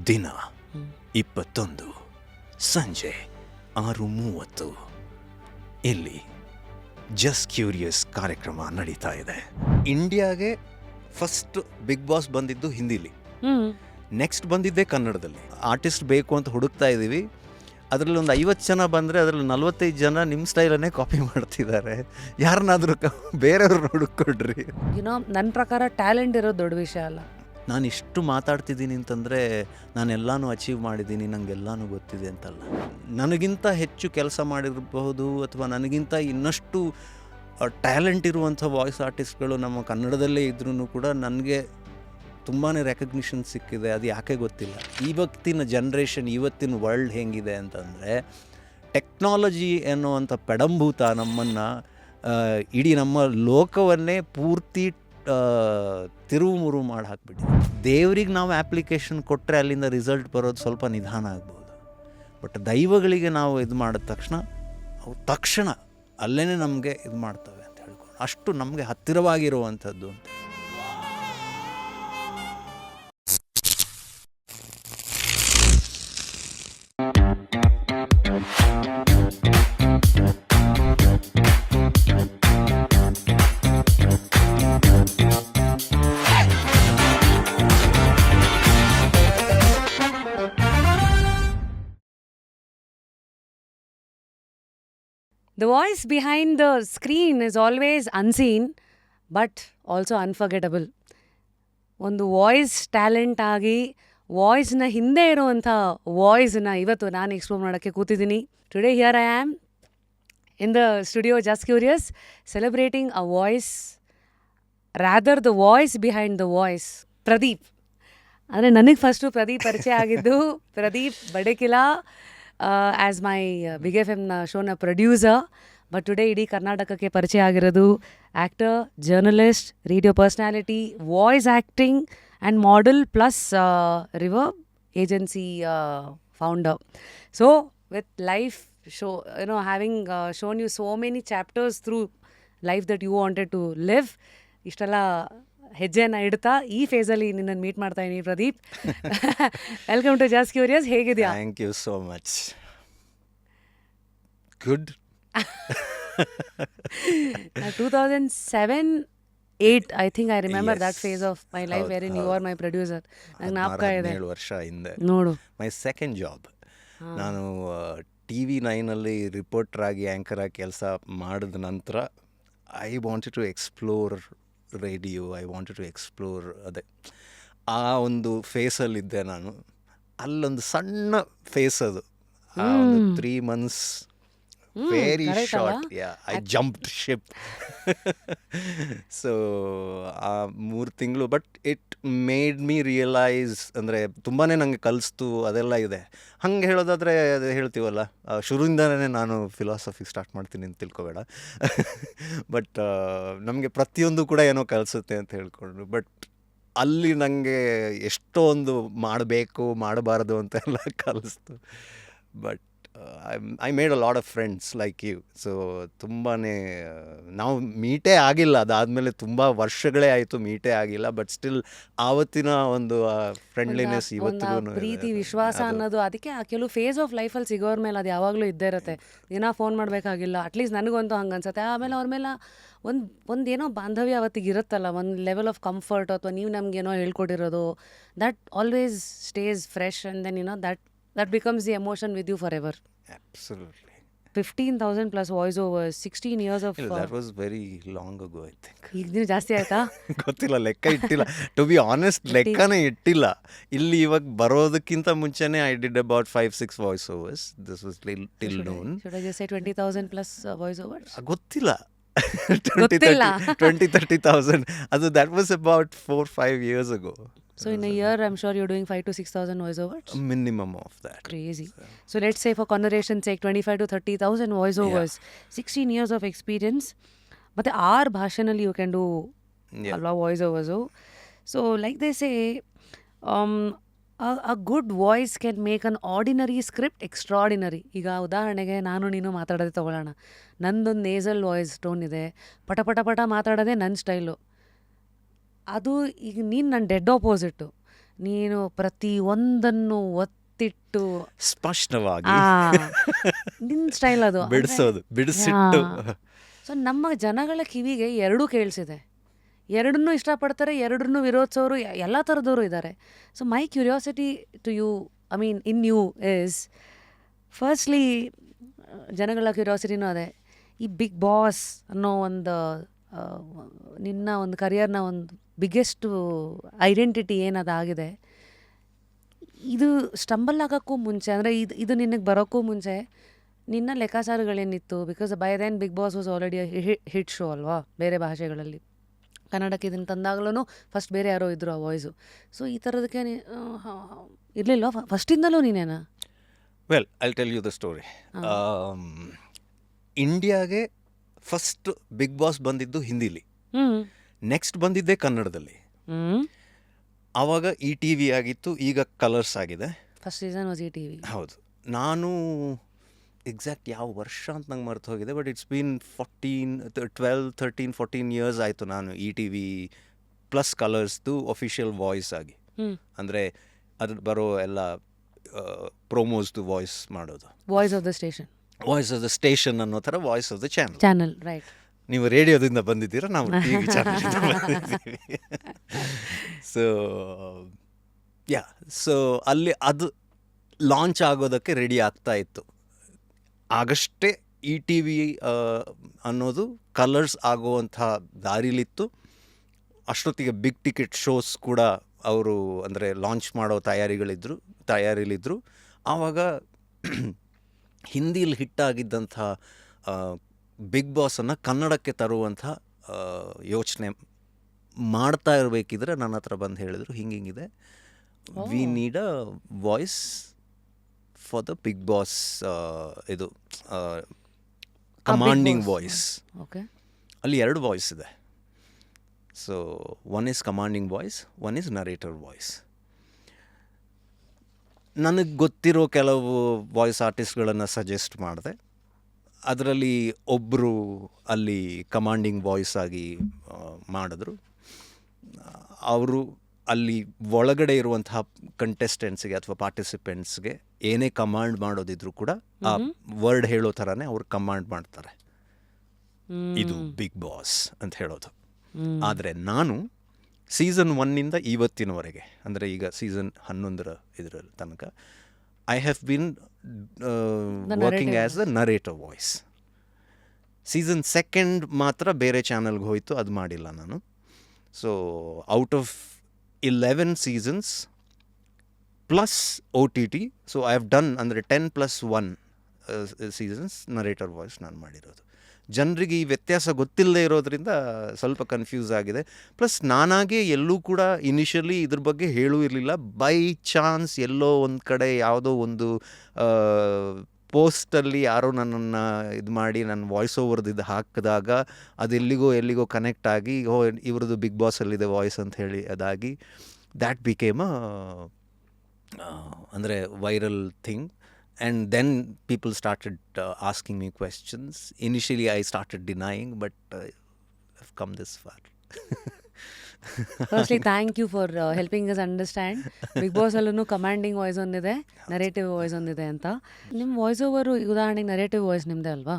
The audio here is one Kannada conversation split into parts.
ದಿನ 21 ಸಂಜೆ 6:30 ಇಲ್ಲಿ ಜಸ್ಟ್ ಕ್ಯೂರಿಯಸ್ ಕಾರ್ಯಕ್ರಮ ನಡೀತಾ ಇದೆ. ಇಂಡಿಯಾಗೆ ಫಸ್ಟ್ ಬಿಗ್ ಬಾಸ್ ಬಂದಿದ್ದು ಹಿಂದಿಲಿ, ನೆಕ್ಸ್ಟ್ ಬಂದಿದ್ದೆ ಕನ್ನಡದಲ್ಲಿ. ಆರ್ಟಿಸ್ಟ್ ಬೇಕು ಅಂತ ಹುಡುಕ್ತಾ ಇದ್ದೀವಿ. ಅದರಲ್ಲಿ ಒಂದು 50 ಜನ ಬಂದರೆ ಅದರಲ್ಲಿ 45 ಜನ ನಿಮ್ಮ ಸ್ಟೈಲನ್ನೇ ಕಾಪಿ ಮಾಡ್ತಿದ್ದಾರೆ. ಯಾರನ್ನಾದರೂ ಬೇರೆಯವ್ರನ್ನ ಹುಡುಕೊಡ್ರಿ. ನನ್ನ ಪ್ರಕಾರ ಟ್ಯಾಲೆಂಟ್ ಇರೋದು ದೊಡ್ಡ ವಿಷಯ ಅಲ್ಲ. ನಾನು ಇಷ್ಟು ಮಾತಾಡ್ತಿದ್ದೀನಿ ಅಂತಂದರೆ ನಾನೆಲ್ಲನೂ ಅಚೀವ್ ಮಾಡಿದ್ದೀನಿ, ನನಗೆಲ್ಲನೂ ಗೊತ್ತಿದೆ ಅಂತಲ್ಲ. ನನಗಿಂತ ಹೆಚ್ಚು ಕೆಲಸ ಮಾಡಿರಬಹುದು ಅಥವಾ ನನಗಿಂತ ಇನ್ನಷ್ಟು ಟ್ಯಾಲೆಂಟ್ ಇರುವಂಥ ವಾಯ್ಸ್ ಆರ್ಟಿಸ್ಟ್ಗಳು ನಮ್ಮ ಕನ್ನಡದಲ್ಲೇ ಇದ್ರೂ ಕೂಡ ನನಗೆ ತುಂಬಾ ರೆಕಗ್ನಿಷನ್ ಸಿಕ್ಕಿದೆ. ಅದು ಯಾಕೆ ಗೊತ್ತಿಲ್ಲ. ಇವತ್ತಿನ ಜನ್ರೇಷನ್, ಇವತ್ತಿನ ವರ್ಲ್ಡ್ ಹೆಂಗಿದೆ ಅಂತಂದರೆ ಟೆಕ್ನಾಲಜಿ ಎನ್ನುವಂಥ ಪೆಡಂಭೂತ ನಮ್ಮನ್ನು, ಇಡೀ ನಮ್ಮ ಲೋಕವನ್ನೇ ಪೂರ್ತಿ ತಿರುವು ಮುರುವು ಮಾಡಿ ಹಾಕ್ಬಿಟ್ಟಿದೆ. ದೇವ್ರಿಗೆ ನಾವು ಆ್ಯಪ್ಲಿಕೇಶನ್ ಕೊಟ್ಟರೆ ಅಲ್ಲಿಂದ ರಿಸಲ್ಟ್ ಬರೋದು ಸ್ವಲ್ಪ ನಿಧಾನ ಆಗ್ಬೋದು. ಬಟ್ ದೈವಗಳಿಗೆ ನಾವು ಇದು ಮಾಡಿದ ತಕ್ಷಣ ಅವು ತಕ್ಷಣ ಅಲ್ಲೇ ನಮಗೆ ಇದು ಮಾಡ್ತವೆ ಅಂತ ಹೇಳ್ಕೊಂಡು, ಅಷ್ಟು ನಮಗೆ ಹತ್ತಿರವಾಗಿರುವಂಥದ್ದು ಅಂತ. The voice behind the screen is always unseen, but also unforgettable. ಒಂದು ವಾಯ್ಸ್ ಟ್ಯಾಲೆಂಟ್ ಆಗಿ ವಾಯ್ಸ್ನ ಹಿಂದೆ ಇರುವಂಥ ವಾಯ್ಸ್ನ ಇವತ್ತು ನಾನು ಎಕ್ಸ್ಪ್ಲೋರ್ ಮಾಡೋಕ್ಕೆ ಕೂತಿದ್ದೀನಿ. Today here I am in the studio just curious, celebrating a voice, rather the voice behind the voice, Pradeep. ಅಂದರೆ ನನಗೆ ಫಸ್ಟು ಪ್ರದೀಪ್ ಪರಿಚಯ ಆಗಿದ್ದು Pradeep Badakila as my Big F ಎಮ್ನ ಶೋನ ಪ್ರೊಡ್ಯೂಸರ್. ಬಟ್ ಟುಡೇ ಇಡೀ ಕರ್ನಾಟಕಕ್ಕೆ ಪರಿಚಯ ಆಗಿರೋದು actor, journalist, radio personality, voice acting and model plus Reverb agency founder. So with life show, having shown you so many chapters through life that you wanted to live, ಇಷ್ಟೆಲ್ಲ ಹೆಜ್ಜೆಯನ್ನು ಇಡ್ತಾ ಈ ಫೇಸಲ್ಲಿ ನಿನ್ನನ್ನು ಮೀಟ್ ಮಾಡ್ತಾ ಇದ್ದೀನಿ Pradeep. Welcome to just curious. ಹೇಗಿದೆಯಾ? Thank you so much. Good. 2007-8 I think I remember that phase of my life wherein you are my producer. ನಂಗೆ ಜ್ಞಾಪಕ ಇದೆ. 17 ವರ್ಷ ಹಿಂದೆ ನೋಡು, ಮೈ ಸೆಕೆಂಡ್ ಜಾಬ್. ನಾನು TV9 ರಿಪೋರ್ಟರ್ ಆಗಿ, ಆ್ಯಂಕರ್ ಆಗಿ ಕೆಲಸ ಮಾಡಿದ ನಂತರ I wanted to explore radio. I wanted to explore ಅದೇ ಆ ಒಂದು ಫೇಸಲ್ಲಿದ್ದೆ ನಾನು. ಅಲ್ಲೊಂದು ಸಣ್ಣ ಫೇಸ್ ಅದು, ಆ ಒಂದು 3 months, very short. I jumped ship. So ಆ 3 ತಿಂಗಳು, but it made me realise, ಅಂದರೆ ತುಂಬಾ ನನಗೆ ಕಲಿಸ್ತು. ಅದೆಲ್ಲ ಇದೆ. ಹಂಗೆ ಹೇಳೋದಾದರೆ ಅದು ಹೇಳ್ತೀವಲ್ಲ, ಶುರುವಿಂದನೇ ನಾನು ಫಿಲಾಸಫಿ ಸ್ಟಾರ್ಟ್ ಮಾಡ್ತೀನಿ ಅಂತ ತಿಳ್ಕೊಬೇಡ. ಬಟ್ ನಮಗೆ ಪ್ರತಿಯೊಂದು ಕೂಡ ಏನೋ ಕಲಿಸುತ್ತೆ ಅಂತ ಹೇಳ್ಕೊಂಡು, ಬಟ್ ಅಲ್ಲಿ ನನಗೆ ಎಷ್ಟೊಂದು ಮಾಡಬೇಕು ಮಾಡಬಾರ್ದು ಅಂತೆಲ್ಲ ಕಲಿಸ್ತು. But I made a lot of friends like you. So ತುಂಬಾ ನಾವು ಮೀಟೇ ಆಗಿಲ್ಲ, ಅದಾದಮೇಲೆ ತುಂಬ ವರ್ಷಗಳೇ ಆಯಿತು ಮೀಟೇ ಆಗಿಲ್ಲ. ಬಟ್ ಸ್ಟಿಲ್ ಆವತ್ತಿನ ಒಂದು ಫ್ರೆಂಡ್ಲಿನೆಸ್ ಇವತ್ತಿಗೂ, ಪ್ರೀತಿ, ವಿಶ್ವಾಸ ಅನ್ನೋದು, ಅದಕ್ಕೆ ಆ ಕೆಲವು ಫೇಸ್ ಆಫ್ ಲೈಫಲ್ಲಿ ಸಿಗೋರ ಮೇಲೆ ಅದು ಯಾವಾಗಲೂ ಇದ್ದೇ ಇರುತ್ತೆ. ದಿನ ಫೋನ್ ಮಾಡಬೇಕಾಗಿಲ್ಲ, ಅಟ್ಲೀಸ್ಟ್ ನನಗಂತೂ ಹಂಗೆ ಅನ್ಸುತ್ತೆ. ಆಮೇಲೆ ಅವ್ರ ಮೇಲೆ ಒಂದು ಏನೋ ಬಾಂಧವ್ಯ ಅವತ್ತಿಗೆ ಇರುತ್ತಲ್ಲ, ಒಂದು ಲೆವೆಲ್ ಆಫ್ ಕಂಫರ್ಟ್, ಅಥವಾ ನೀವು ನಮಗೇನೋ ಹೇಳ್ಕೊಟ್ಟಿರೋದು, that always stays fresh and then that becomes the emotion with you forever. Absolutely. 15,000 plus voice overs, 16 years of... That was very long ago, I think. ಈಗ ದಿನ ಜಾಸ್ತಿ ಆಯ್ತಾ? ಗೊತ್ತಿಲ್ಲ, ಲೆಕ್ಕ ಇಟ್ಟಿಲ್ಲ. ಟು ಬಿ ಆನೆಸ್ಟ್, ಲೆಕ್ಕನೇ ಇಟ್ಟಿಲ್ಲ. ಇಲ್ಲಿ ಇವಾಗ ಬರೋದಕ್ಕಿಂತ ಮುಂಚೆನೇ I did about 5-6 voice overs. This was till now. Should I just say 20,000 plus voice overs? ಗೊತ್ತಿಲ್ಲ. 20,000-30,000. ಅದು that was about 4-5 years ago. So in a year, I'm sure you're doing 5,000 to 6,000 voiceovers? A minimum of that. Crazy. So let's say for conversation's sake, 25,000 to 30,000 voiceovers, 16 years of experience. But our bhashanali you can do a lot of voiceovers. So like they say, a good voice can make an ordinary script extraordinary. ಈಗ ಉದಾಹರಣೆಗೆ ನಾನು ನೀನು ಮಾತಾಡೋದೇ ತೊಗೊಳ್ಳೋಣ. ನಂದೊಂದು ನೇಸಲ್ ವಾಯ್ಸ್ ಟೋನ್ ಇದೆ, ಪಟ ಪಟ ಪಟ ಮಾತಾಡೋದೇ ನನ್ನ ಸ್ಟೈಲು. ಅದು ಈಗ ನೀನು ನನ್ನ ಡೆಡ್ ಆಪೋಸಿಟ್ಟು. ನೀನು ಪ್ರತಿಯೊಂದನ್ನು ಒತ್ತಿಟ್ಟು ಸ್ಪಷ್ಟವಾಗಿ ನಿನ್ನ ಸ್ಟೈಲ್ ಅದು ಬಿಡಿಸಿಟ್ಟು. ಸೊ ನಮ್ಮ ಜನಗಳ ಕಿವಿಗೆ ಎರಡೂ ಕೇಳಿಸಿದೆ, ಎರಡನ್ನೂ ಇಷ್ಟಪಡ್ತಾರೆ, ಎರಡನ್ನೂ ವಿರೋಧಿಸೋರು ಎಲ್ಲ ಥರದವರು ಇದ್ದಾರೆ. So my curiosity to you, I mean in you is firstly, ಜನಗಳ ಕ್ಯೂರಿಯಾಸಿಟಿನೂ ಅದೇ, ಈ ಬಿಗ್ ಬಾಸ್ ಅನ್ನೋ ಒಂದು ನಿನ್ನ ಒಂದು ಕರಿಯರ್ನ ಒಂದು ಬಿಗ್ಗೆಸ್ಟು ಐಡೆಂಟಿಟಿ ಏನದಾಗಿದೆ, ಇದು ಸ್ಟಂಬಲ್ ಆಗೋಕ್ಕೂ ಮುಂಚೆ, ಅಂದರೆ ಇದು ನಿನಗೆ ಬರೋಕ್ಕೂ ಮುಂಚೆ ನಿನ್ನ ಲೆಕ್ಕಾಚಾರಗಳೇನಿತ್ತು? Because by then Big Boss was already hit show ಅಲ್ವಾ ಬೇರೆ ಭಾಷೆಗಳಲ್ಲಿ. ಕನ್ನಡಕ್ಕೆ ಇದನ್ನು ತಂದಾಗಲೂ ಫಸ್ಟ್ ಬೇರೆ ಯಾರೋ ಇದ್ದರು ಆ ವಾಯ್ಸು. ಸೊ ಈ ಥರದಕ್ಕೆ ಇರಲಿಲ್ಲ ಫಸ್ಟಿಂದಲೂ ನೀನೇನಾ? Well, I tell you the story. ಇಂಡಿಯಾಗೆ ಫಸ್ಟ್ ಬಿಗ್ ಬಾಸ್ ಬಂದಿದ್ದು ಹಿಂದಿಲಿ, ನೆಕ್ಸ್ಟ್ ಬಂದಿದ್ದೆ ಕನ್ನಡದಲ್ಲಿ. ಆವಾಗ ಈ ಟಿ ವಿ ಆಗಿತ್ತು, ಈಗ ಕಲರ್ಸ್ ಆಗಿದೆ. ಫಸ್ಟ್ ಸೀಸನ್ ವಾಸ್ ಈ ಟಿ ವಿ. ಹೌದು. ನಾನು ಎಕ್ಸಾಕ್ಟ್ ಯಾವ ವರ್ಷ ಅಂತ ನಂಗೆ ಮರ್ತು ಹೋಗಿದೆ, ಬಟ್ ಇಟ್ಸ್ ಬೀನ್ 13-14 ಇಯರ್ಸ್ ಆಯಿತು ನಾನು ಈ ಟಿ ವಿ ಪ್ಲಸ್ ಕಲರ್ಸ್ದು ಅಫಿಷಿಯಲ್ ವಾಯ್ಸ್ ಆಗಿ. ಅಂದರೆ ಅದ್ರ ಬರೋ ಎಲ್ಲ ಪ್ರೋಮೋಸ್ದು ವಾಯ್ಸ್ ಮಾಡೋದು. Voice of the station, voice of the station ಅನ್ನೋ ಥರ voice of the channel. Right. ನೀವು ರೇಡಿಯೋದಿಂದ ಬಂದಿದ್ದೀರಾ, ನಾವು ಟಿ ವಿ ಚಾನಲಿಂದ ಬಂದಿದ್ದೀವಿ. ಸೊ ಅಲ್ಲಿ ಅದು ಲಾಂಚ್ ಆಗೋದಕ್ಕೆ ರೆಡಿ ಆಗ್ತಾ ಇತ್ತು. ಆಗಷ್ಟೇ ಈ ಟಿ ವಿ ಅನ್ನೋದು ಕಲರ್ಸ್ ಆಗುವಂಥ ದಾರಿಲಿತ್ತು. ಅಷ್ಟೊತ್ತಿಗೆ ಬಿಗ್ ಟಿಕೆಟ್ ಶೋಸ್ ಕೂಡ ಅವರು ಅಂದರೆ ಲಾಂಚ್ ಮಾಡೋ ತಯಾರಿಲಿದ್ದರು. ಆವಾಗ ಹಿಂದಿಲಿ ಹಿಟ್ಟಾಗಿದ್ದಂಥ ಬಿಗ್ ಬಾಸನ್ನು ಕನ್ನಡಕ್ಕೆ ತರುವಂಥ ಯೋಚನೆ ಮಾಡ್ತಾ ಇರಬೇಕಿದ್ರೆ ನನ್ನ ಹತ್ರ ಬಂದು ಹೇಳಿದರು, ಹಿಂಗಿದೆ, we need a voice for the big boss, ಇದು ಕಮಾಂಡಿಂಗ್ ವಾಯ್ಸ್. ಅಲ್ಲಿ 2 ವಾಯ್ಸ್ ಇದೆ. So one is commanding voice, one is narrator voice. ನನಗೆ ಗೊತ್ತಿರೋ ಕೆಲವು ವಾಯ್ಸ್ ಆರ್ಟಿಸ್ಟ್ಗಳನ್ನು ಸಜೆಸ್ಟ್ ಮಾಡಿದೆ. ಅದರಲ್ಲಿ ಒಬ್ಬರು ಅಲ್ಲಿ ಕಮಾಂಡಿಂಗ್ ವಾಯ್ಸ್ ಆಗಿ ಮಾಡಿದ್ರು. ಅವರು ಅಲ್ಲಿ ಒಳಗಡೆ ಇರುವಂತಹ ಕಂಟೆಸ್ಟೆಂಟ್ಸ್ಗೆ ಅಥವಾ ಪಾರ್ಟಿಸಿಪೆಂಟ್ಸ್ಗೆ ಏನೇ ಕಮಾಂಡ್ ಮಾಡೋದಿದ್ರು ಕೂಡ ಆ ವರ್ಡ್ ಹೇಳೋ ಥರನೇ ಅವ್ರು ಕಮಾಂಡ್ ಮಾಡ್ತಾರೆ. ಇದು ಬಿಗ್ ಬಾಸ್ ಅಂತ ಹೇಳೋದು. ಆದರೆ ನಾನು ಸೀಸನ್ 1 ಇವತ್ತಿನವರೆಗೆ, ಅಂದರೆ ಈಗ ಸೀಸನ್ 11 ಇದರ ತನಕ, I have been working as the narrator voice. Season 2 ಮಾತ್ರ ಬೇರೆ ಚಾನಲ್ಗೆ ಹೋಯಿತು, ಅದು ಮಾಡಿಲ್ಲ ನಾನು. So out of 11 seasons plus OTT, so I have done ಅಂದರೆ 10+1 seasons ನರೇಟರ್ ವಾಯ್ಸ್ ನಾನು ಮಾಡಿರೋದು. ಜನರಿಗೆ ಈ ವ್ಯತ್ಯಾಸ ಗೊತ್ತಿಲ್ಲದೆ ಇರೋದ್ರಿಂದ ಸ್ವಲ್ಪ ಕನ್ಫ್ಯೂಸ್ ಆಗಿದೆ. ಪ್ಲಸ್ ನಾನಾಗೆ ಎಲ್ಲೂ ಕೂಡ ಇನಿಷಿಯಲಿ ಇದ್ರ ಬಗ್ಗೆ ಹೇಳೂ ಇರಲಿಲ್ಲ. ಬೈ ಚಾನ್ಸ್ ಎಲ್ಲೋ ಒಂದು ಕಡೆ ಯಾವುದೋ ಒಂದು ಪೋಸ್ಟಲ್ಲಿ ಯಾರೋ ನನ್ನನ್ನು ಇದು ಮಾಡಿ ನನ್ನ ವಾಯ್ಸ್ ಓವರ್ದಿದ್ದು ಹಾಕಿದಾಗ ಅದೆಲ್ಲಿಗೋ ಕನೆಕ್ಟ್ ಆಗಿ, ಇವ್ರದ್ದು ಬಿಗ್ ಬಾಸಲ್ಲಿದೆ ವಾಯ್ಸ್ ಅಂತ ಹೇಳಿ ಅದಾಗಿ ದ್ಯಾಟ್ ಬಿಕೇಮ್ ಅಂದರೆ viral thing. And then people started asking me questions. Initially I started denying, but I've come this far. Firstly, thank you for helping us understand. Big boss ಅಲ್ಲೂ ಕಮಾಂಡಿಂಗ್ ವಾಯ್ಸ್ ಒಂದಿದೆ, ನರೇಟಿವ್ ವಾಯ್ಸ್ ಒಂದಿದೆ ಅಂತ. ನಿಮ್ಮ ವಾಯ್ಸ್ ಓವರು ಉದಾಹರಣೆಗೆ ನರೇಟಿವ್ ವಾಯ್ಸ್ ನಿಮ್ಮದೇ ಅಲ್ವಾ?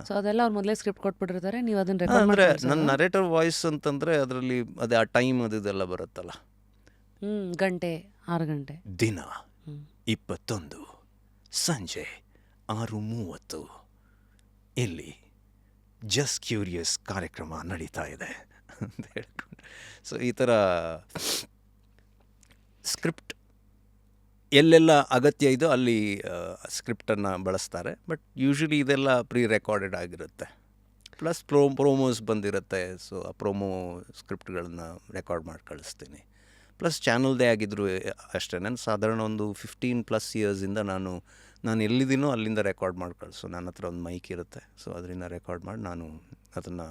ಸೊ ಅದೆಲ್ಲ ಅವ್ರು ಮೊದಲೇ ಸ್ಕ್ರಿಪ್ಟ್ ಕೊಟ್ಬಿಟ್ಟಿರ್ತಾರೆ, ನೀವು ಅದನ್ನ ರೆಕಾರ್ಡ್ ಅಂದರೆ ನನ್ನ ನರೇಟಿವ್ ವಾಯ್ಸ್ ಅಂತಂದರೆ ಅದರಲ್ಲಿ ಅದೇ ಆ ಟೈಮ್ ಅದೆಲ್ಲ ಬರುತ್ತಲ್ಲ, ಗಂಟೆ 6 ಗಂಟೆ ದಿನ 21 ಸಂಜೆ 6:30 ಇಲ್ಲಿ ಜಸ್ಟ್ ಕ್ಯೂರಿಯಸ್ ಕಾರ್ಯಕ್ರಮ ನಡೀತಾ ಇದೆ ಅಂತ ಹೇಳ್ಕೊಂಡು. ಸೊ ಈ ಥರ ಸ್ಕ್ರಿಪ್ಟ್ ಎಲ್ಲೆಲ್ಲ ಅಗತ್ಯ ಇದೋ ಅಲ್ಲಿ ಸ್ಕ್ರಿಪ್ಟನ್ನು ಬಳಸ್ತಾರೆ. ಬಟ್ ಯೂಶ್ವಲಿ ಇದೆಲ್ಲ ಪ್ರೀ ರೆಕಾರ್ಡೆಡ್ ಆಗಿರುತ್ತೆ. ಪ್ಲಸ್ ಪ್ರೋಮೋಸ್ ಬಂದಿರುತ್ತೆ. ಸೊ ಆ ಪ್ರೋಮೋ ಸ್ಕ್ರಿಪ್ಟ್ಗಳನ್ನು ರೆಕಾರ್ಡ್ ಮಾಡಿ ಕಳಿಸ್ತೀನಿ. ಪ್ಲಸ್ ಚಾನಲ್ದೇ ಆಗಿದ್ದರು ಅಷ್ಟೇ. ನಾನು ಸಾಧಾರಣ ಒಂದು 15+ ಇಯರ್ಸಿಂದ ನಾನು ಎಲ್ಲಿದ್ದೀನೋ ಅಲ್ಲಿಂದ ರೆಕಾರ್ಡ್ ಮಾಡಿ ಕಳಿಸು. ನನ್ನ ಹತ್ರ ಒಂದು ಮೈಕ್ ಇರುತ್ತೆ. ಸೊ ಅದರಿಂದ ರೆಕಾರ್ಡ್ ಮಾಡಿ ನಾನು ಅದನ್ನು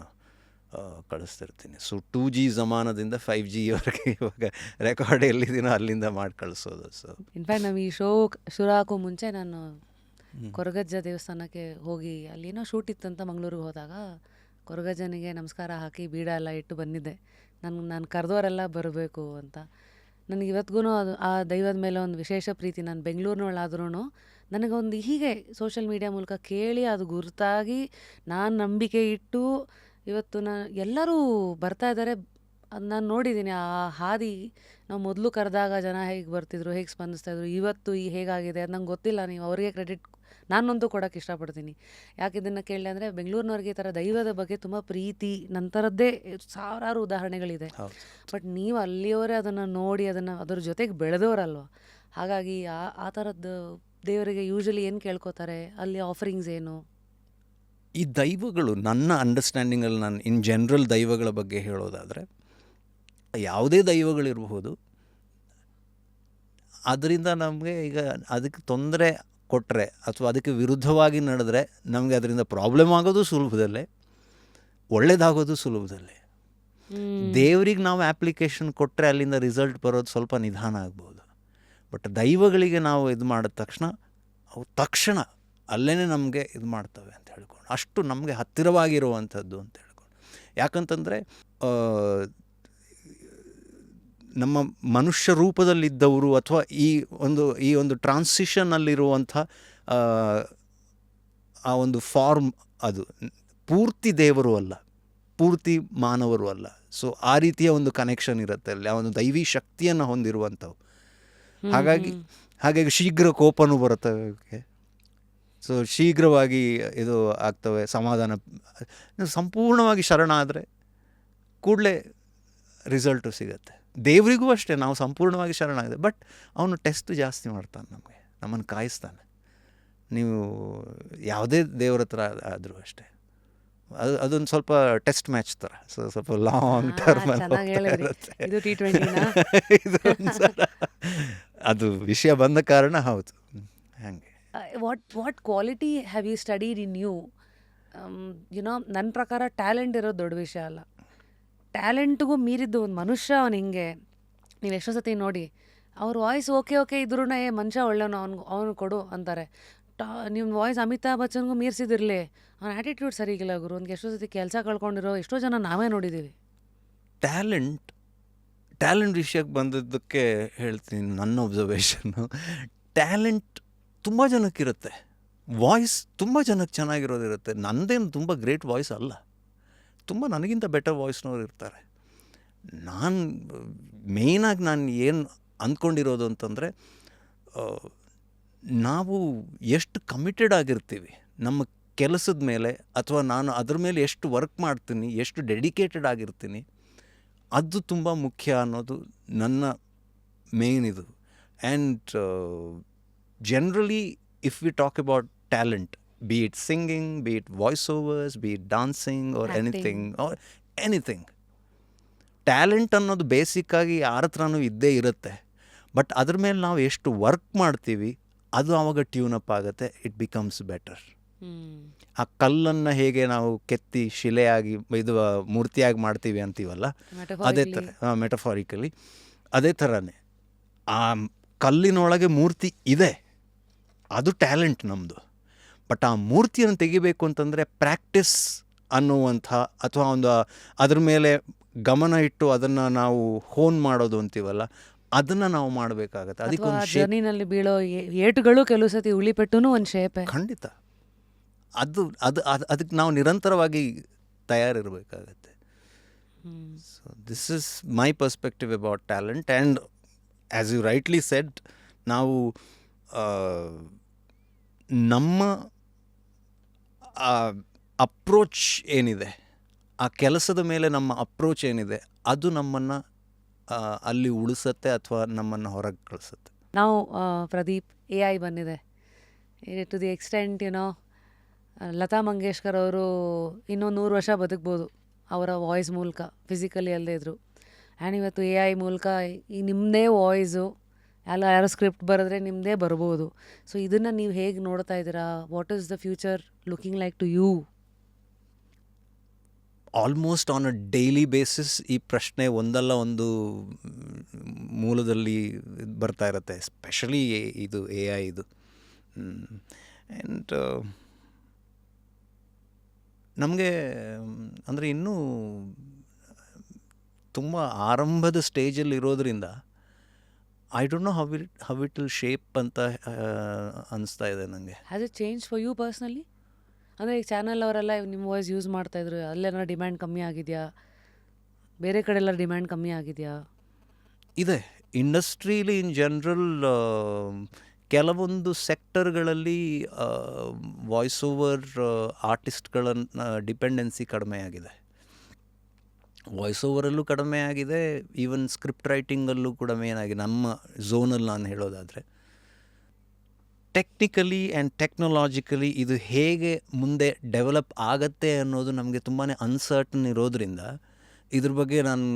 ಕಳಿಸ್ತಿರ್ತೀನಿ. ಸೊ 2G ಜಮಾನದಿಂದ 5Gವರೆಗೆ ಇವಾಗ ರೆಕಾರ್ಡ್ ಎಲ್ಲಿದ್ದೀನೋ ಅಲ್ಲಿಂದ ಮಾಡಿ ಕಳಿಸೋದು. ಸೊ ಇನ್ಫ್ಯಾಕ್ಟ್ ನಾವು ಈ ಶೋ ಶುರು ಹಾಕೋ ಮುಂಚೆ ನಾನು ಕೊರಗಜ್ಜ ದೇವಸ್ಥಾನಕ್ಕೆ ಹೋಗಿ ಅಲ್ಲೇನೋ ಶೂಟ್ ಇತ್ತಂತ ಮಂಗಳೂರಿಗೆ ಹೋದಾಗ ಕೊರಗಜ್ಜನಿಗೆ ನಮಸ್ಕಾರ ಹಾಕಿ ಬೀಡ ಎಲ್ಲ ಇಟ್ಟು ಬಂದಿದ್ದೆ. ನಾನು ಕರೆದವರೆಲ್ಲ ಬರಬೇಕು ಅಂತ. ನನಗೆ ಇವತ್ತಿಗೂ ಅದು ಆ ದೈವದ ಮೇಲೆ ಒಂದು ವಿಶೇಷ ಪ್ರೀತಿ. ನಾನು ಬೆಂಗಳೂರಿನವಳಾದ್ರೂ ನನಗೊಂದು ಹೀಗೆ ಸೋಷಿಯಲ್ ಮೀಡಿಯಾ ಮೂಲಕ ಕೇಳಿ ಅದು ಗುರುತಾಗಿ ನಾನು ನಂಬಿಕೆ ಇಟ್ಟು ಇವತ್ತು ಎಲ್ಲರೂ ಬರ್ತಾ ಇದ್ದಾರೆ. ಅದು ನಾನು ನೋಡಿದ್ದೀನಿ ಆ ಹಾದಿ. ನಾವು ಮೊದಲು ಕರೆದಾಗ ಜನ ಹೇಗೆ ಬರ್ತಿದ್ರು, ಹೇಗೆ ಸ್ಪಂದಿಸ್ತಾಯಿದ್ರು, ಇವತ್ತು ಹೇಗಾಗಿದೆ ಅದು ನಂಗೆ ಗೊತ್ತಿಲ್ಲ. ನೀವು ಅವರಿಗೆ ಕ್ರೆಡಿಟ್ ನಾನಂತೂ ಕೊಡೋಕ್ಕೆ ಇಷ್ಟಪಡ್ತೀನಿ. ಯಾಕೆ ಇದನ್ನು ಕೇಳಿದೆ ಅಂದರೆ, ಬೆಂಗಳೂರಿನವ್ರಿಗೆ ಈ ಥರ ದೈವದ ಬಗ್ಗೆ ತುಂಬ ಪ್ರೀತಿ, ನಂತರದ್ದೇ ಸಾವಿರಾರು ಉದಾಹರಣೆಗಳಿದೆ. ಬಟ್ ನೀವು ಅಲ್ಲಿಯವರೇ ಅದನ್ನು ನೋಡಿ ಅದ್ರ ಜೊತೆಗೆ ಬೆಳೆದವರಲ್ವ. ಹಾಗಾಗಿ ಆ ಥರದ್ದು ದೇವರಿಗೆ ಯೂಶಲಿ ಏನು ಕೇಳ್ಕೊತಾರೆ, ಅಲ್ಲಿ ಆಫರಿಂಗ್ಸ್ ಏನು? ಈ ದೈವಗಳು ನನ್ನ ಅಂಡರ್ಸ್ಟ್ಯಾಂಡಿಂಗಲ್ಲಿ, ನಾನು ಇನ್ ಜನರಲ್ ದೈವಗಳ ಬಗ್ಗೆ ಹೇಳೋದಾದರೆ, ಯಾವುದೇ ದೈವಗಳಿರಬಹುದು, ಅದರಿಂದ ನಮಗೆ ಈಗ ಅದಕ್ಕೆ ತೊಂದರೆ ಕೊಟ್ಟರೆ ಅಥವಾ ಅದಕ್ಕೆ ವಿರುದ್ಧವಾಗಿ ನಡೆದ್ರೆ ನಮಗೆ ಅದರಿಂದ ಪ್ರಾಬ್ಲಮ್ ಆಗೋದು ಸುಲಭದಲ್ಲೇ, ಒಳ್ಳೇದಾಗೋದು ಸುಲಭದಲ್ಲೇ. ದೇವ್ರಿಗೆ ನಾವು ಆ್ಯಪ್ಲಿಕೇಶನ್ ಕೊಟ್ಟರೆ ಅಲ್ಲಿಂದ ರಿಸಲ್ಟ್ ಬರೋದು ಸ್ವಲ್ಪ ನಿಧಾನ ಆಗ್ಬೋದು. ಬಟ್ ದೈವಗಳಿಗೆ ನಾವು ಇದು ಮಾಡಿದ ತಕ್ಷಣ ಅವು ತಕ್ಷಣ ಅಲ್ಲೇ ನಮಗೆ ಇದು ಮಾಡ್ತವೆ ಅಂತ ಹೇಳ್ಕೊಂಡು, ಅಷ್ಟು ನಮಗೆ ಹತ್ತಿರವಾಗಿರುವಂಥದ್ದು ಅಂತ ಹೇಳ್ಕೊಂಡು. ಯಾಕಂತಂದರೆ ನಮ್ಮ ಮನುಷ್ಯ ರೂಪದಲ್ಲಿದ್ದವರು ಅಥವಾ ಈ ಒಂದು ಟ್ರಾನ್ಸಿಷನ್ನಲ್ಲಿರುವಂಥ ಆ ಒಂದು ಫಾರ್ಮ್, ಅದು ಪೂರ್ತಿ ದೇವರು ಅಲ್ಲ, ಪೂರ್ತಿ ಮಾನವರು ಅಲ್ಲ. ಸೊ ಆ ರೀತಿಯ ಒಂದು ಕನೆಕ್ಷನ್ ಇರುತ್ತೆ ಅಲ್ಲಿ, ಆ ಒಂದು ದೈವಿ ಶಕ್ತಿಯನ್ನು ಹೊಂದಿರುವಂಥವು. ಹಾಗಾಗಿ ಶೀಘ್ರ ಕೋಪನೂ ಬರುತ್ತೆ. ಸೊ ಶೀಘ್ರವಾಗಿ ಇದು ಆಗ್ತವೆ, ಸಮಾಧಾನ. ಸಂಪೂರ್ಣವಾಗಿ ಶರಣ ಆದರೆ ಕೂಡಲೇ ರಿಸಲ್ಟು ಸಿಗುತ್ತೆ. ದೇವರಿಗೂ ಅಷ್ಟೇ, ನಾವು ಸಂಪೂರ್ಣವಾಗಿ ಶರಣಾಗಿದೆ, ಬಟ್ ಅವನು ಟೆಸ್ಟ್ ಜಾಸ್ತಿ ಮಾಡ್ತಾನೆ, ನಮ್ಮನ್ನು ಕಾಯಿಸ್ತಾನೆ. ನೀವು ಯಾವುದೇ ದೇವ್ರ ಹತ್ರ ಆದರೂ ಅಷ್ಟೇ, ಅದೊಂದು ಸ್ವಲ್ಪ ಟೆಸ್ಟ್ ಮ್ಯಾಚ್ ಥರ. ಸೊ ಸ್ವಲ್ಪ ಲಾಂಗ್ ಟರ್ಮ್ ಅದು ವಿಷಯ ಬಂದ ಕಾರಣ. ಹೌದು, ಹಾಗೆ. What quality have you studied in you? ನನ್ನ ಪ್ರಕಾರ ಟ್ಯಾಲೆಂಟ್ ಇರೋದು ದೊಡ್ಡ ವಿಷಯ ಅಲ್ಲ. ಟ್ಯಾಲೆಂಟ್ಗೂ ಮೀರಿದ್ದು ಒಂದು ಮನುಷ್ಯ ಅವನು. ಹಿಂಗೆ ನೀವು ಎಷ್ಟೋ ಸತಿ ನೋಡಿ, ಅವ್ರ ವಾಯ್ಸ್ ಓಕೆ ಇದ್ರೂ ಮನುಷ್ಯ ಒಳ್ಳೆಯವನು, ಅವನು ಕೊಡು ಅಂತಾರೆ. ನಿಮ್ಮ ವಾಯ್ಸ್ ಅಮಿತಾಬ್ ಬಚ್ಚನ್ಗೂ ಮೀರಿಸಿದಿರಲಿ, ಅವನ ಆ್ಯಟಿಟ್ಯೂಡ್ ಸರಿಗಿಲ್ಲ ಗುರು. ಒಂದು ಎಷ್ಟೋ ಸತಿ ಕೆಲಸ ಕಳ್ಕೊಂಡಿರೋ ಎಷ್ಟೋ ಜನ ನಾವೇ ನೋಡಿದ್ದೀವಿ. ಟ್ಯಾಲೆಂಟ್ ವಿಷಯಕ್ಕೆ ಬಂದಿದ್ದಕ್ಕೆ ಹೇಳ್ತೀನಿ, ನನ್ನ ಒಬ್ಸರ್ವೇಷನ್ನು. ಟ್ಯಾಲೆಂಟ್ ತುಂಬ ಜನಕ್ಕಿರುತ್ತೆ, ವಾಯ್ಸ್ ತುಂಬ ಜನಕ್ಕೆ ಚೆನ್ನಾಗಿರೋದಿರುತ್ತೆ. ನನ್ನದೇನು ತುಂಬ ಗ್ರೇಟ್ ವಾಯ್ಸ್ ಅಲ್ಲ, ತುಂಬ ನನಗಿಂತ ಬೆಟರ್ ವಾಯ್ಸ್ನವ್ರು ಇರ್ತಾರೆ. ಮೇಯ್ನಾಗಿ ನಾನು ಏನು ಅಂದ್ಕೊಂಡಿರೋದು ಅಂತಂದರೆ, ನಾವು ಎಷ್ಟು ಕಮಿಟೆಡ್ ಆಗಿರ್ತೀವಿ ನಮ್ಮ ಕೆಲಸದ ಮೇಲೆ, ಅಥವಾ ನಾನು ಅದ್ರ ಮೇಲೆ ಎಷ್ಟು ವರ್ಕ್ ಮಾಡ್ತೀನಿ, ಎಷ್ಟು ಡೆಡಿಕೇಟೆಡ್ ಆಗಿರ್ತೀನಿ, ಅದು ತುಂಬ ಮುಖ್ಯ ಅನ್ನೋದು ನನ್ನ ಮೇಯ್ನ್ ಇದು. And generally if we talk about talent, be it singing, be it voiceovers, be it dancing or anything. Talent ಅನ್ನೋದು ಬೇಸಿಕ್ಕಾಗಿ ಯಾರ ಹತ್ರನೂ ಇದ್ದೇ ಇರುತ್ತೆ. ಬಟ್ ಅದ್ರ ಮೇಲೆ ನಾವು ಎಷ್ಟು ವರ್ಕ್ ಮಾಡ್ತೀವಿ ಅದು ಆವಾಗ ಟ್ಯೂನಪ್ ಆಗುತ್ತೆ, ಇಟ್ ಬಿಕಮ್ಸ್ ಬೆಟರ್. ಆ ಕಲ್ಲನ್ನು ಹೇಗೆ ನಾವು ಕೆತ್ತಿ ಶಿಲೆಯಾಗಿ ಇದು ಮೂರ್ತಿಯಾಗಿ ಮಾಡ್ತೀವಿ ಅಂತೀವಲ್ಲ, ಅದೇ ಥರ, ಮೆಟಫಾರಿಕಲಿ ಅದೇ ಥರನೇ ಆ ಕಲ್ಲಿನೊಳಗೆ ಮೂರ್ತಿ ಇದೆ, ಅದು ಟ್ಯಾಲೆಂಟ್ ನಮ್ಮದು. ಬಟ್ ಆ ಮೂರ್ತಿಯನ್ನು ತೆಗಿಬೇಕು ಅಂತಂದರೆ ಪ್ರಾಕ್ಟೀಸ್ ಅನ್ನುವಂಥ, ಅಥವಾ ಒಂದು ಅದ್ರ ಮೇಲೆ ಗಮನ ಇಟ್ಟು ಅದನ್ನು ನಾವು ಹೋನ್ ಮಾಡೋದು ಅಂತೀವಲ್ಲ, ಅದನ್ನು ನಾವು ಮಾಡಬೇಕಾಗತ್ತೆ. ಅದಕ್ಕೊಂದು ಜರ್ನಿನಲ್ಲಿ ಬೀಳೋ ಏಟುಗಳು ಕೆಲವು ಸತಿ ಉಳಿಪೆಟ್ಟೂ ಒಂದು ಶೇಪೆ. ಖಂಡಿತ ಅದಕ್ಕೆ ನಾವು ನಿರಂತರವಾಗಿ ತಯಾರಿರಬೇಕಾಗತ್ತೆ. So this is my perspective about talent. And as you rightly said, ನಾವು ನಮ್ಮ ಅಪ್ರೋಚ್ ಏನಿದೆ, ಆ ಕೆಲಸದ ಮೇಲೆ ನಮ್ಮ ಅಪ್ರೋಚ್ ಏನಿದೆ, ಅದು ನಮ್ಮನ್ನು ಅಲ್ಲಿ ಉಳಿಸುತ್ತೆ ಅಥವಾ ನಮ್ಮನ್ನು ಹೊರಗೆ ಕಳಿಸುತ್ತೆ. ನಾವು ಪ್ರದೀಪ್, AI ಬಂದಿದೆ to the extent Lata Mangeshkar ಅವರು ಇನ್ನೂ 100 ವರ್ಷ ಬದುಕ್ಬೋದು ಅವರ ವಾಯ್ಸ್ ಮೂಲಕ, ಫಿಸಿಕಲಿ ಅಲ್ಲದೇ ಇದ್ರು. ಆ್ಯಂಡ್ ಇವತ್ತು AI ಮೂಲಕ ಈ ನಿಮ್ಮದೇ ವಾಯ್ಸು, ಯಾರೋ ಸ್ಕ್ರಿಪ್ಟ್ ಬರೆದ್ರೆ ನಿಮ್ಮದೇ ಬರ್ಬೋದು. ಸೊ ಇದನ್ನು ನೀವು ಹೇಗೆ ನೋಡ್ತಾ ಇದ್ದೀರಾ? What is the future looking like to you? Almost on a daily basis ಈ ಪ್ರಶ್ನೆ ಒಂದಲ್ಲ ಒಂದು ಮೂಲದಲ್ಲಿ ಬರ್ತಾ ಇರುತ್ತೆ, ಎಸ್ಪೆಷಲಿ ಇದು AI ಇದು. ಆ್ಯಂಡ್ ನಮಗೆ ಅಂದರೆ ಇನ್ನೂ ತುಂಬ ಆರಂಭದ ಸ್ಟೇಜಲ್ಲಿ ಇರೋದ್ರಿಂದ I don't know how it will shape ಅಂತ ಅನಿಸ್ತಾ ಇದೆ ನನಗೆ. Has it change for you personally? ಅಂದರೆ ಈಗ ಚಾನಲ್ ಅವರೆಲ್ಲ ನಿಮ್ಮ ವಾಯ್ಸ್ ಯೂಸ್ ಮಾಡ್ತಾಯಿದ್ರು, ಅಲ್ಲೇನಾರ ಡಿಮ್ಯಾಂಡ್ ಕಮ್ಮಿ ಆಗಿದೆಯಾ? ಬೇರೆ ಕಡೆ ಎಲ್ಲ ಡಿಮ್ಯಾಂಡ್ ಕಮ್ಮಿ ಆಗಿದೆಯಾ? ಇದೆ. ಇಂಡಸ್ಟ್ರೀಲಿ ಇನ್ ಜನರಲ್ ಕೆಲವೊಂದು ಸೆಕ್ಟರ್ಗಳಲ್ಲಿ ವಾಯ್ಸ್ ಓವರ್ ಆರ್ಟಿಸ್ಟ್ಗಳ ಡಿಪೆಂಡೆನ್ಸಿ ಕಡಿಮೆ ಆಗಿದೆ. ವಾಯ್ಸ್ ಓವರಲ್ಲೂ ಕಡಿಮೆ ಆಗಿದೆ, ಈವನ್ ಸ್ಕ್ರಿಪ್ಟ್ ರೈಟಿಂಗಲ್ಲೂ ಕೂಡ ಏನಾಗಿದೆ ನಮ್ಮ ಝೋನಲ್ಲಿ ನಾನು ಹೇಳೋದಾದರೆ. ಟೆಕ್ನಿಕಲಿ ಆ್ಯಂಡ್ ಟೆಕ್ನಾಲಜಿಕಲಿ ಇದು ಹೇಗೆ ಮುಂದೆ ಡೆವಲಪ್ ಆಗತ್ತೆ ಅನ್ನೋದು ನಮಗೆ ತುಂಬಾ ಅನ್ಸರ್ಟನ್ ಇರೋದ್ರಿಂದ ಇದ್ರ ಬಗ್ಗೆ ನಾನು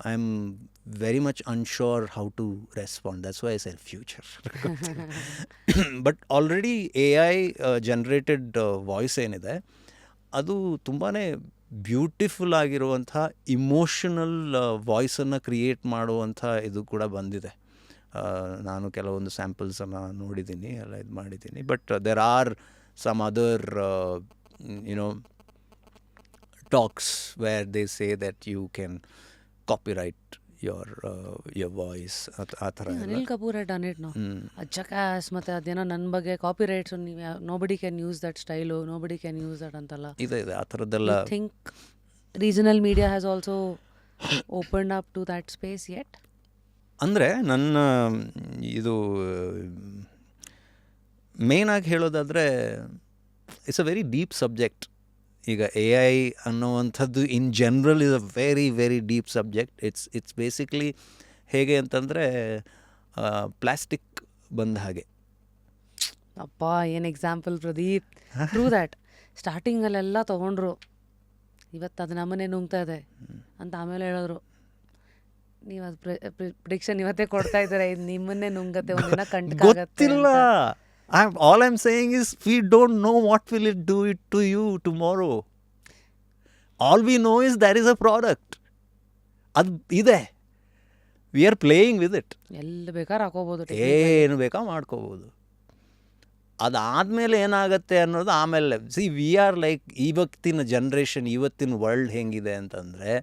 I am very much unsure how to respond. That's why I said future. But already AI generated voice ಏನಿದೆ ಅದು ತುಂಬಾ ಬ್ಯೂಟಿಫುಲ್ ಆಗಿರುವಂಥ ಇಮೋಷನಲ್ ವಾಯ್ಸನ್ನು ಕ್ರಿಯೇಟ್ ಮಾಡುವಂಥ ಇದು ಕೂಡ ಬಂದಿದೆ. ನಾನು ಕೆಲವೊಂದು ಸ್ಯಾಂಪಲ್ಸನ್ನು ನೋಡಿದ್ದೀನಿ, ಎಲ್ಲ ಇದು ಮಾಡಿದ್ದೀನಿ. But there are some other talks where they say that you can copyright your voice ಆ ಥರ ಎಲ್ಲ. Anil Kapoor had done it now. ಅಜ್ಜಕಾಸ್ ಮತ್ತು ಅದೇನೋ ನನ್ನ ಬಗ್ಗೆ ಕಾಪಿ ರೈಟ್ಸು, ನೀವು nobody can use that style, nobody can use that ಅಂತಲ್ಲ ಇದೆ ಆ ಥರದ್ದೆಲ್ಲ. Think regional media has also opened up to that space yet? ಅಂದರೆ ನನ್ನ ಇದು ಮೇಯ್ನಾಗಿ ಹೇಳೋದಾದರೆ it's a very deep subject. ಈಗ AI ಅನ್ನುವಂಥದ್ದು in general is a very very deep subject. It's basically ಹೇಗೆ ಅಂತಂದರೆ ಪ್ಲಾಸ್ಟಿಕ್ ಬಂದ ಹಾಗೆ. ಅಪ್ಪ ಏನು ಎಕ್ಸಾಂಪಲ್ ಪ್ರದೀಪ್. True that. ಸ್ಟಾರ್ಟಿಂಗಲ್ಲೆಲ್ಲ ತೊಗೊಂಡ್ರು, ಇವತ್ತು ಅದು ನಮ್ಮನ್ನೇ ನುಂಗ್ತಾ ಇದೆ ಅಂತ ಆಮೇಲೆ ಹೇಳಿದ್ರು. ನೀವು ಅದು ಪ್ರಿಡಿಕ್ಷನ್ ಇವತ್ತೇ ಕೊಡ್ತಾ ಇದ್ದಾರೆ, ಇದು ನಿಮ್ಮನ್ನೇ ನುಂಗತ್ತೆ, ಒಂದಿನ ಗೊತ್ತಿಲ್ಲ. All I'm saying is we don't know what will it do it to you tomorrow. All we know is there is a product. ಅದು ಇದೆ. We are playing with it. ಎಲ್ಲ ಬೇಕಾದ್ರೆ ಹಾಕೋಬೋದು, ಏನು ಬೇಕಾ ಮಾಡ್ಕೋಬೋದು. ಅದಾದಮೇಲೆ ಏನಾಗುತ್ತೆ ಅನ್ನೋದು ಆಮೇಲೆ. ವಿ ಆರ್ ಲೈಕ್ ಇವತ್ತಿನ ಜನ್ರೇಷನ್, ಇವತ್ತಿನ ವರ್ಲ್ಡ್ ಹೆಂಗಿದೆ ಅಂತಂದರೆ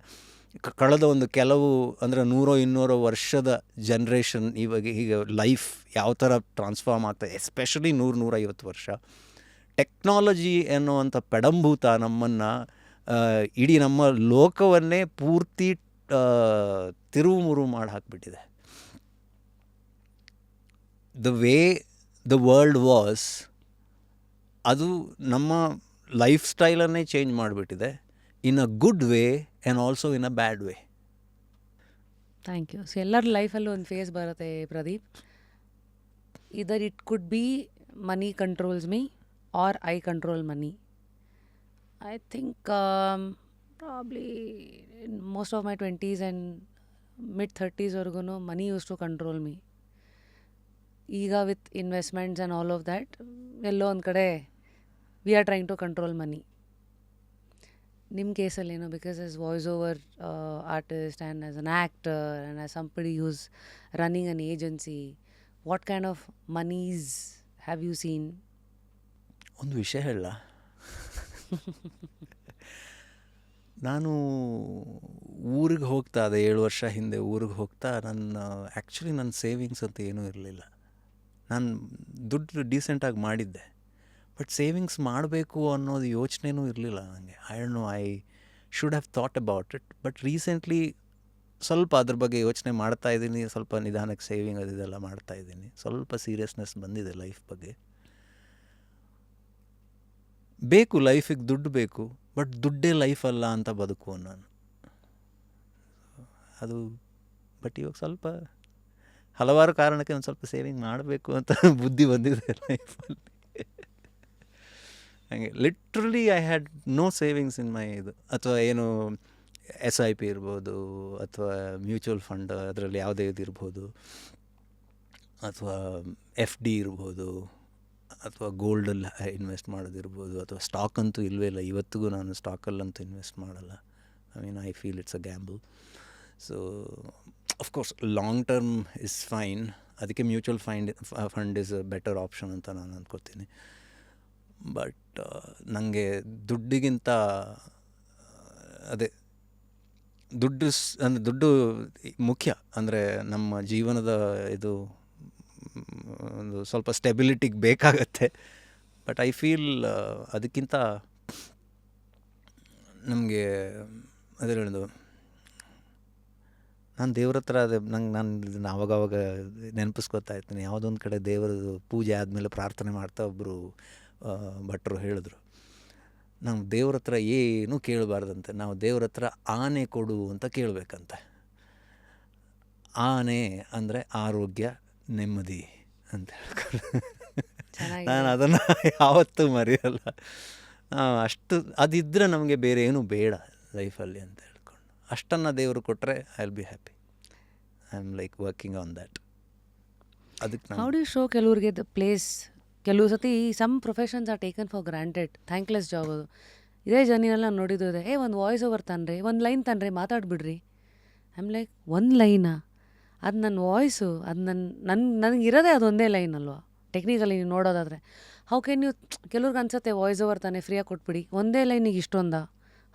ಕಳೆದ ಒಂದು ಕೆಲವು ಅಂದರೆ 100-200 ವರ್ಷದ ಜನ್ರೇಷನ್ ಇವಾಗ ಈಗ ಲೈಫ್ ಯಾವ ಥರ ಟ್ರಾನ್ಸ್ಫಾರ್ಮ್ ಆಗ್ತದೆ, ಎಸ್ಪೆಷಲಿ 100-150 ವರ್ಷ. ಟೆಕ್ನಾಲಜಿ ಎನ್ನುವಂಥ ಪೆಡಂಭೂತ ನಮ್ಮನ್ನು ಇಡೀ ನಮ್ಮ ಲೋಕವನ್ನೇ ಪೂರ್ತಿ ತಿರುವು ಮುರುವು ಮಾಡಿ ಹಾಕಿಬಿಟ್ಟಿದೆ. The way the world was, ಅದು ನಮ್ಮ ಲೈಫ್ ಸ್ಟೈಲನ್ನೇ ಚೇಂಜ್ ಮಾಡಿಬಿಟ್ಟಿದೆ, in a good way and also in a bad way. Thank you. So ಎಲ್ಲರ ಲೈಫಲ್ಲೂ ಒಂದು ಫೇಸ್ ಬರುತ್ತೆ Pradeep. Either it could be money controls me or I control money. I think probably most of my 20s and mid-30s ವರ್ಗೂ money use to control me. ಈಗ with investments and all of that ಎಲ್ಲೋ ಒಂದು ಕಡೆ we are trying to control money. ನಿಮ್ಮ ಕೇಸಲ್ಲಿ ಏನೋ, because as voice over artist and as an actor and as somebody who's running an agency, what kind of monies have you seen? ಒಂದು ವಿಷಯ ಹೇಳ, ನಾನು ಊರಿಗೆ ಹೋಗ್ತಾ ಅದೇ 7 ವರ್ಷ ಹಿಂದೆ ಊರಿಗೆ ಹೋಗ್ತಾ ಆ್ಯಕ್ಚುಲಿ ನನ್ನ ಸೇವಿಂಗ್ಸ್ ಅಂತ ಏನೂ ಇರಲಿಲ್ಲ. ನಾನು ದುಡ್ಡು ಡೀಸೆಂಟಾಗಿ ಮಾಡಿದ್ದೆ, ಬಟ್ ಸೇವಿಂಗ್ಸ್ ಮಾಡಬೇಕು ಅನ್ನೋದು ಯೋಚನೆಯೂ ಇರಲಿಲ್ಲ ನನಗೆ. I should have thought about it. But recently ಸ್ವಲ್ಪ ಅದ್ರ ಬಗ್ಗೆ ಯೋಚನೆ ಮಾಡ್ತಾ ಇದ್ದೀನಿ, ಸ್ವಲ್ಪ ನಿಧಾನಕ್ಕೆ ಸೇವಿಂಗ್ ಅದೆಲ್ಲ ಮಾಡ್ತಾಯಿದ್ದೀನಿ, ಸ್ವಲ್ಪ ಸೀರಿಯಸ್ನೆಸ್ ಬಂದಿದೆ ಲೈಫ್ ಬಗ್ಗೆ. ಬೇಕು ಲೈಫಿಗೆ ದುಡ್ಡು ಬೇಕು, ಬಟ್ ದುಡ್ಡೇ ಲೈಫ್ ಅಲ್ಲ ಅಂತ ಬದುಕುವ ನಾನು ಅದು. ಬಟ್ ಇವಾಗ ಸ್ವಲ್ಪ ಹಲವಾರು ಕಾರಣಕ್ಕೆ ಒಂದು ಸ್ವಲ್ಪ ಸೇವಿಂಗ್ ಮಾಡಬೇಕು ಅಂತ ಬುದ್ಧಿ ಬಂದಿದೆ ಲೈಫಲ್ಲಿ. ಹಾಗೆ literally I had no savings in my ಇದು, ಅಥವಾ ಏನು SIP ಇರ್ಬೋದು, ಅಥವಾ ಮ್ಯೂಚುವಲ್ ಫಂಡ್ ಅದರಲ್ಲಿ ಯಾವುದೇ ಇದು ಇರ್ಬೋದು, ಅಥವಾ FD ಇರ್ಬೋದು, ಅಥವಾ ಗೋಲ್ಡಲ್ಲಿ ಇನ್ವೆಸ್ಟ್ ಮಾಡೋದಿರ್ಬೋದು, ಅಥವಾ ಸ್ಟಾಕ್ ಅಂತೂ ಇಲ್ಲವೇ ಇಲ್ಲ. ಇವತ್ತಿಗೂ ನಾನು ಸ್ಟಾಕಲ್ಲಂತೂ ಇನ್ವೆಸ್ಟ್ ಮಾಡಲ್ಲ. I feel it's a gamble. So of course long term is fine, ಅದಕ್ಕೆ mutual fund is a better option ಅಂತ ನಾನು ಅಂದ್ಕೋತೀನಿ. ಬಟ್ ನನಗೆ ದುಡ್ಡಿಗಿಂತ ಅದೇ ಅಂದರೆ ದುಡ್ಡು ಮುಖ್ಯ. ಅಂದರೆ ನಮ್ಮ ಜೀವನದ ಇದು ಒಂದು ಸ್ವಲ್ಪ ಸ್ಟೆಬಿಲಿಟಿಗೆ ಬೇಕಾಗತ್ತೆ. ಬಟ್ ಐ ಫೀಲ್ ಅದಕ್ಕಿಂತ ನಮಗೆ ಅದೇ ಹೇಳೋದು, ನಾನು ದೇವ್ರ ಹತ್ರ ನಾನು ಇದನ್ನು ಆವಾಗವಾಗ ನೆನಪಿಸ್ಕೊತಾ ಇರ್ತೀನಿ. ಯಾವುದೊಂದು ಕಡೆ ದೇವರದು ಪೂಜೆ ಆದಮೇಲೆ ಪ್ರಾರ್ಥನೆ ಮಾಡ್ತಾ ಒಬ್ಬರು ಭಟ್ರು ಹೇಳಿದ್ರು, ನಾವು ದೇವ್ರ ಹತ್ರ ಏನೂ ಕೇಳಬಾರ್ದಂತೆ, ನಾವು ದೇವ್ರ ಹತ್ರ ಆನೆ ಕೊಡು ಅಂತ ಕೇಳಬೇಕಂತೆ. ಆನೆ ಅಂದರೆ ಆರೋಗ್ಯ, ನೆಮ್ಮದಿ ಅಂತ ಹೇಳ್ಕೊಂಡು ನಾನು ಅದನ್ನು ಯಾವತ್ತೂ ಮರೆಯಲ್ಲ. ಅಷ್ಟು ಅದಿದ್ದರೆ ನಮಗೆ ಬೇರೆ ಏನೂ ಬೇಡ ಲೈಫಲ್ಲಿ ಅಂತ ಹೇಳ್ಕೊಂಡು, ಅಷ್ಟನ್ನು ದೇವರು ಕೊಟ್ಟರೆ I will be happy. I am like working on that. ಅದಕ್ಕೆ ಹೌ ಡು ಶೋ ಕೆಲವ್ರಿಗೆ ದ ಪ್ಲೇಸ್? ಕೆಲವು ಸತಿ some professions are taken for granted, thankless job ಅದು. ಇದೇ ಜರ್ನಿನೆಲ್ಲ ನಾನು ನೋಡಿದ್ದು ಇದೆ. ಒಂದು ವಾಯ್ಸ್ ಓವರ್ ತಾನ್ರಿ, ಒಂದು ಲೈನ್ ತಾನ್ರಿ, ಮಾತಾಡ್ಬಿಡ್ರಿ. ಐ ಆಮ್ ಲೈಕ್, ಒಂದು ಲೈನಾ? ಅದು ನನ್ನ ವಾಯ್ಸು, ಅದು ನನಗಿರೋದೇ ಅದೊಂದೇ ಲೈನ್ ಅಲ್ವಾ ಟೆಕ್ನಿಕಲಿ ನೀವು ನೋಡೋದಾದರೆ. ಹೌ ಕ್ಯಾನ್ ಯು, ಕೆಲವ್ರಿಗೆ ಅನ್ಸುತ್ತೆ ವಾಯ್ಸ್ ಓವರ್ ತಾನೇ ಫ್ರೀಯಾಗಿ ಕೊಟ್ಬಿಡಿ, ಒಂದೇ ಲೈನಿಗೆ ಇಷ್ಟೊಂದಾ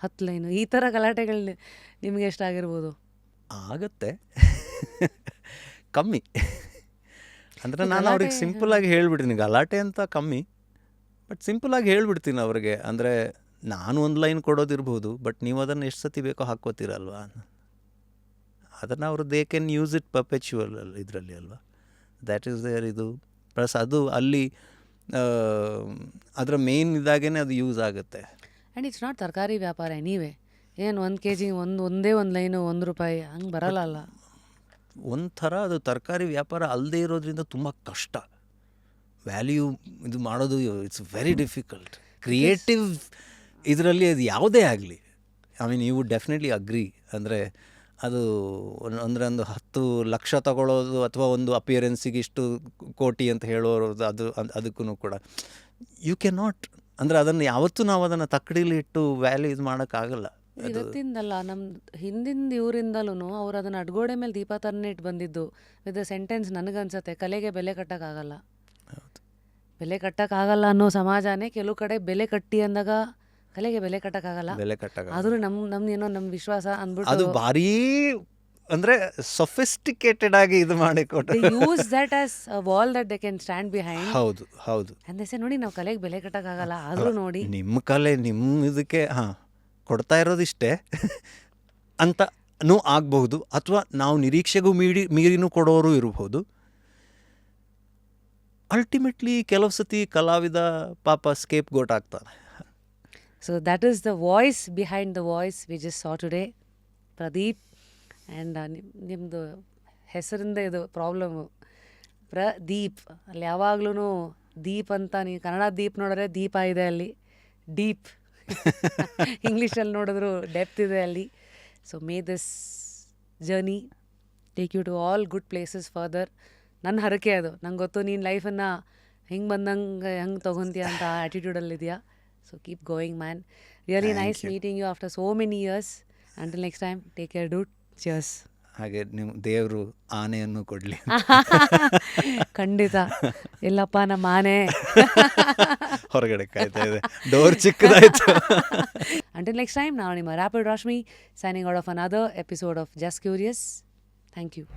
10 ಲೈನು? ಈ ಥರ ಗಲಾಟೆಗಳು ನಿಮಗೆ ಎಷ್ಟಾಗಿರ್ಬೋದು? ಆಗತ್ತೆ ಕಮ್ಮಿ. ಅಂದರೆ ನಾನು ಅವ್ರಿಗೆ ಸಿಂಪಲಾಗಿ ಹೇಳ್ಬಿಡ್ತೀನಿ, ಗಲಾಟೆ ಅಂತ ಕಮ್ಮಿ, ಬಟ್ ಸಿಂಪಲಾಗಿ ಹೇಳ್ಬಿಡ್ತೀನಿ ಅವ್ರಿಗೆ. ಅಂದರೆ ನಾನು ಒಂದು ಲೈನ್ ಕೊಡೋದಿರ್ಬೋದು, ಬಟ್ ನೀವು ಅದನ್ನು ಎಷ್ಟು ಸತಿ ಬೇಕೋ ಹಾಕ್ಕೋತೀರಲ್ವಾ, ಅದನ್ನು ಅವರು they can use it perpetual ಇದರಲ್ಲಿ ಅಲ್ವಾ. ದ್ಯಾಟ್ ಈಸ್ ದೇರ್ ಇದು. ಪ್ಲಸ್ ಅದು ಅಲ್ಲಿ ಅದರ ಮೇನ್ ಇದಾಗೇ ಅದು ಯೂಸ್ ಆಗುತ್ತೆ. ಆ್ಯಂಡ್ ಇಟ್ಸ್ ನಾಟ್ ತರಕಾರಿ ವ್ಯಾಪಾರ ನೀವೇ ಏನು 1 kg ಒಂದೇ ಒಂದು ಲೈನು ₹1 ಹಂಗೆ ಬರಲ್ಲ ಅಲ್ಲ. ಒಂಥರ ಅದು ತರಕಾರಿ ವ್ಯಾಪಾರ ಅಲ್ಲದೆ ಇರೋದ್ರಿಂದ ತುಂಬ ಕಷ್ಟ. ವ್ಯಾಲ್ಯೂ ಇದು ಮಾಡೋದು ಇಟ್ಸ್ ವೆರಿ ಡಿಫಿಕಲ್ಟ್. ಕ್ರಿಯೇಟಿವ್ ಇದರಲ್ಲಿ ಅದು ಯಾವುದೇ ಆಗಲಿ, I mean you would definitely agree. ಅಂದರೆ ಅದು ಅಂದರೆ ಒಂದು 10 ಲಕ್ಷ ತಗೊಳ್ಳೋದು ಅಥವಾ ಒಂದು ಅಪಿಯರೆನ್ಸಿಗೆ ಇಷ್ಟು ಕೋಟಿ ಅಂತ ಹೇಳೋರು, ಅದಕ್ಕೂ ಕೂಡ ಯು ಕ್ಯಾನ್ ನಾಟ್, ಅಂದರೆ ಅದನ್ನು ಯಾವತ್ತೂ ನಾವು ಅದನ್ನು ತಕ್ಕಡಿಲಿ ಇಟ್ಟು ವ್ಯಾಲ್ಯೂ ಇದು ಮಾಡೋಕ್ಕಾಗಲ್ಲ. ಇವತ್ತಿಂದಲ್ಲ, ನಮ್ಮ ಹಿಂದಿನ ಇವರಿಂದಲೂ ಅವ್ರು ಅದನ್ನು ಅಡ್ಗೋಡೆ ಮೇಲೆ ದೀಪ ಥರನೇ ಇಟ್ಟು ಬಂದಿದ್ದು ವಿತ್ ದ ಸೆಂಟೆನ್ಸ್. ನನಗನ್ಸುತ್ತೆ ಕಲೆಗೆ ಬೆಲೆ ಕಟ್ಟೋಕ್ಕಾಗಲ್ಲ, ಬೆಲೆ ಕಟ್ಟೋಕ್ಕಾಗಲ್ಲ ಅನ್ನೋ ಸಮಾಜನೇ ಕೆಲವು ಕಡೆ ಬೆಲೆ ಕಟ್ಟಿ ಅಂದಾಗ ಕಲೆಗೆ ಬೆಲೆ ಕಟ್ಟೋಕ್ಕಾಗಲ್ಲ. ಆದರೂ ನಮ್ದೇನೋ ನಮ್ಮ ವಿಶ್ವಾಸ ಅಂದ್ಬಿಟ್ಟು ಅದು ಭಾರೀ ಅಂದರೆ ಸೊಫಿಸ್ಟಿಕೇಟೆಡ್ ಆಗಿ ಇದು ಮಾಡಿಕೊಟ್ಟು use that as a wall that they can stand behind. ಹೌದು ಹೌದು. ಅಂದಸೆ ನೋಡಿ, ನಾವು ಕಲೆಗೆ ಬೆಲೆ ಕಟ್ಟೋಕ್ಕಾಗಲ್ಲ, ಆದರೂ ನೋಡಿ ನಿಮ್ಮ ಕಲೆ ನಿಮ್ಮ ಇದಕ್ಕೆ ಕೊಡ್ತಾ ಇರೋದಿಷ್ಟೇ ಅಂತನೂ ಆಗಬಹುದು, ಅಥವಾ ನಾವು ನಿರೀಕ್ಷೆಗೂ ಮೀರಿನೂ ಕೊಡೋರು ಇರಬಹುದು. ಅಲ್ಟಿಮೇಟ್ಲಿ ಕೆಲವು ಸತಿ ಕಲಾವಿದ ಪಾಪ ಸ್ಕೇಪ್ ಗೋಟ್ ಆಗ್ತಾನೆ. So that is the voice behind the voice we just saw today, Pradeep. And ನಿಮ್ಮದು ಹೆಸರಿಂದ ಇದು ಪ್ರಾಬ್ಲಮ್ಮು, ಪ್ರದೀಪ್. ಅಲ್ಲಿ ಯಾವಾಗ್ಲೂ ದೀಪ್ ಅಂತ, ನೀವು ಕನ್ನಡ ದೀಪ್ ನೋಡಿದ್ರೆ ದೀಪ ಇದೆ ಅಲ್ಲಿ, ಡೀಪ್. ಇಂಗ್ಲೀಷಲ್ಲಿ ನೋಡಿದ್ರು ಡೆಪ್ತ್ ಇದೆ ಅಲ್ಲಿ. So may this journey take you to all good places further. ನನ್ನ ಹರಕೆ ಅದು. ನಂಗೆ ಗೊತ್ತು ನೀನು ಲೈಫನ್ನು ಹೆಂಗೆ ಬಂದಂಗೆ ಹೆಂಗೆ ತೊಗೊತೀಯ ಅಂತ ಆ್ಯಟಿಟ್ಯೂಡಲ್ಲಿದೆಯಾ. So keep going, man. Really nice meeting you after so many years. Until next time, take care, dude. Cheers. ಹಾಗೆ ನಿಮ್ಮ ದೇವರು ಆನೆಯನ್ನು ಕೊಡಲಿ. ಖಂಡಿತ. ಇಲ್ಲಪ್ಪ, ನಮ್ಮ ಆನೆ ಹೊರಗಡೆ ಕಾಯ್ತಾ ಇದೆ, ಡೋರ್ ಚಿಕ್ಕದಾಯ್ತು. Until next time, ನಾನು ನಿಮ್ಮ Rapid Rashmi signing out of another episode of Just Curious. Thank you.